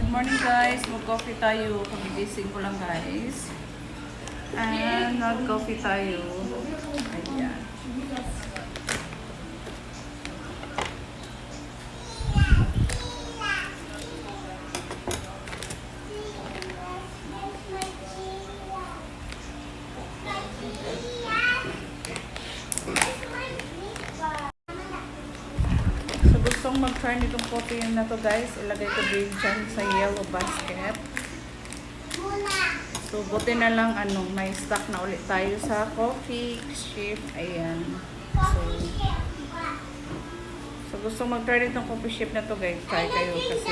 Good morning guys, mag-coffee tayo. Kagigising ko lang guys. And nag-coffee tayo. Ayan. So gustong mag-try nitong coffee na to guys, ilagay ko din dyan sa yellow basket. So buti na lang may stock na ulit tayo sa coffee ship. Ayan. So gustong mag-try nitong coffee ship na to guys, try kayo kasi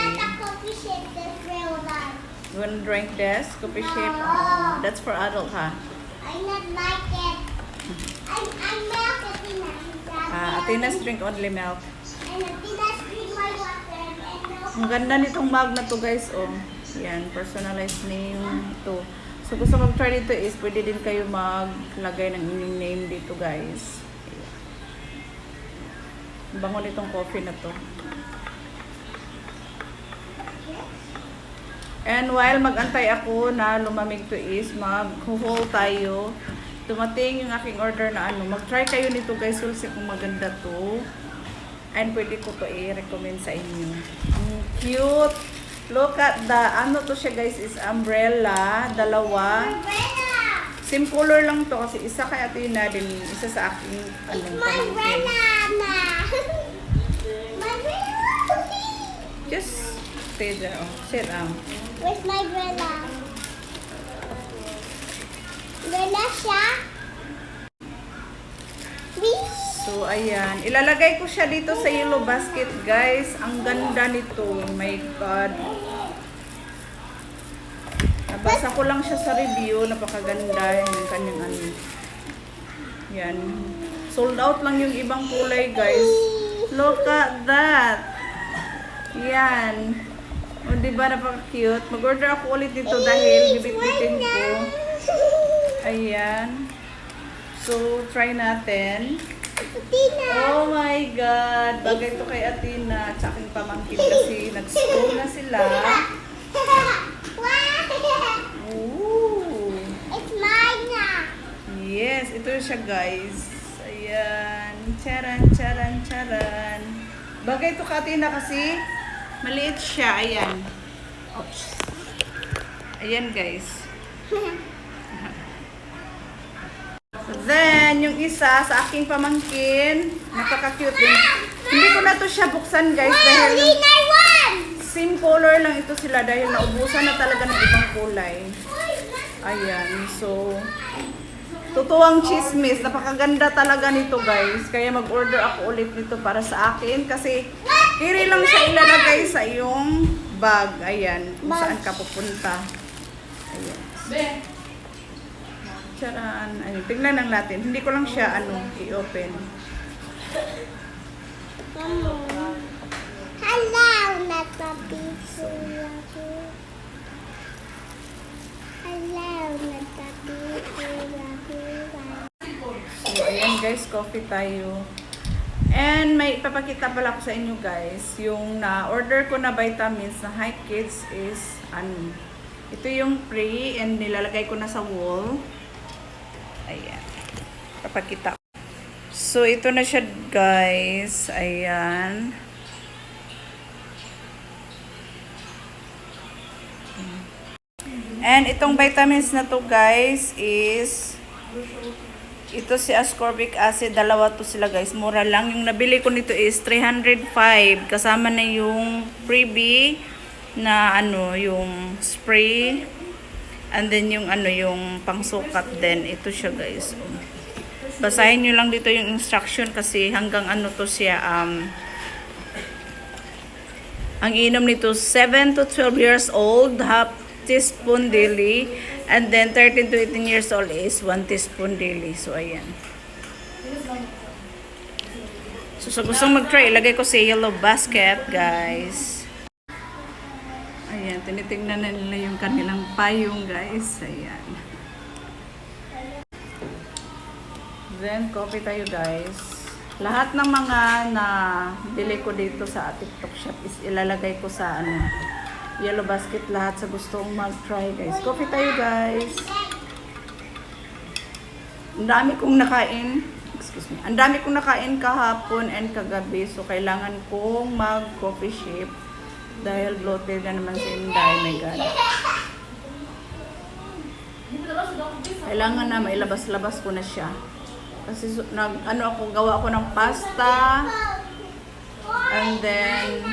you wanna drink this coffee ship? That's for adult ha? I not like it. I'm milk Athena. Athena's drink only milk. And Athena's drink my water and milk. Ang ganda nitong mug na to guys, oh. Yan, personalized name to. So gusto mag-try dito is pwede din kayo maglagay ng inyong name dito guys. Ayan. Bango nitong coffee na to. And while mag-antay ako na lumamig to is mag-haul tayo. Dumating yung aking order na mag-try kayo nito guys, sulsi kung maganda to. And pwede ko to i-recommend sa inyo. Cute! Look at the, to siya guys is umbrella, dalawa. Umbrella. Same color lang to kasi isa kay Athena din, isa sa aking My pamangkin. umbrella. My umbrella. Just stay there, oh. Sit down. Where's my umbrella? Umbrella siya? So, ayan. Ilalagay ko siya dito sa yellow basket, guys. Ang ganda nito. Oh my God. Nabasa ko lang siya sa review. Napakaganda yung kanyang Yan. Sold out lang yung ibang kulay, guys. Look at that. Yan. O, diba napaka-cute? Mag-order ako ulit dito dahil bibit-bitin ko. Ayan. So, try natin. Athena. Oh my God! Bagay to kay Athena at sa aking pamangkin kasi nag-school na sila. Ooh! It's mine na. Yes, ito siya guys. Ayan. Charan, charan, charan. Bagay to kay Athena kasi maliit siya. Ayan. Oops. Ayan guys. Then, yung isa sa aking pamangkin, napaka-cute din. Hindi ko na to siya buksan guys dahil Winner one. same color lang ito sila dahil naubusan na talaga ng ibang kulay. Ayan, so tutuwang chismis, napakaganda talaga nito guys. Kaya mag-order ako ulit nito para sa akin kasi kiri lang siya ilalagay sa iyong bag. Ayan, kung saan ka pupunta. Ayan. Charan. Ayun, tingnan lang natin. Hindi ko lang siya i-open. Hello, nagpapicture ako. Hello, nagpapicture ako. So, ayan guys, coffee tayo. And may ipapakita pala ko sa inyo guys, yung na-order ko na vitamins na High Kids is ito yung pre and nilalagay ko na sa wall. Ayan. Papakita. So, ito na siya guys. Ayan. And itong vitamins na to guys is ito si ascorbic acid. Dalawa to sila guys. Mura lang. Yung nabili ko nito is 305. Kasama na yung freebie na yung spray. And then yung yung pangsukat din. Ito siya guys. Basahin nyo lang dito yung instruction kasi hanggang to siya. Ang inom nito 7 to 12 years old. Half teaspoon daily. And then 13 to 18 years old is 1 teaspoon daily. So ayan. So sa gustong mag-try, ilagay ko sa yellow basket guys. Ayan, tinitingnan na nila yung kanilang payong guys. Ayan. Then, coffee tayo guys. Lahat ng mga na bili ko dito sa TikTok shop is ilalagay ko sa Yellow Basket lahat sa gustong mag-try guys. Coffee tayo guys. Ang dami kong nakain. Excuse me. Ang dami kong nakain kahapon and kagabi. So, kailangan kong mag-coffee ship. Dahil bloated na naman si Inday. My God. Kailangan na mailabas-labas ko na siya. Kasi gawa ako ng pasta. And then,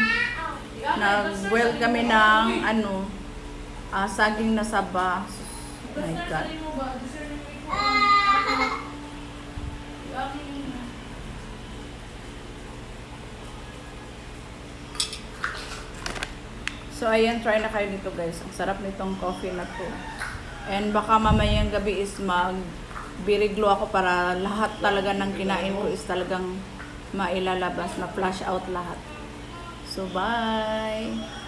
nag-boil kami ng saging na saba. My God. So, ayan, try na kayo dito guys. Ang sarap nitong coffee na to. And baka mamayang gabi is biriglo ako para lahat talaga ng kinain ko is talagang mailalabas, ma-flash out lahat. So, bye!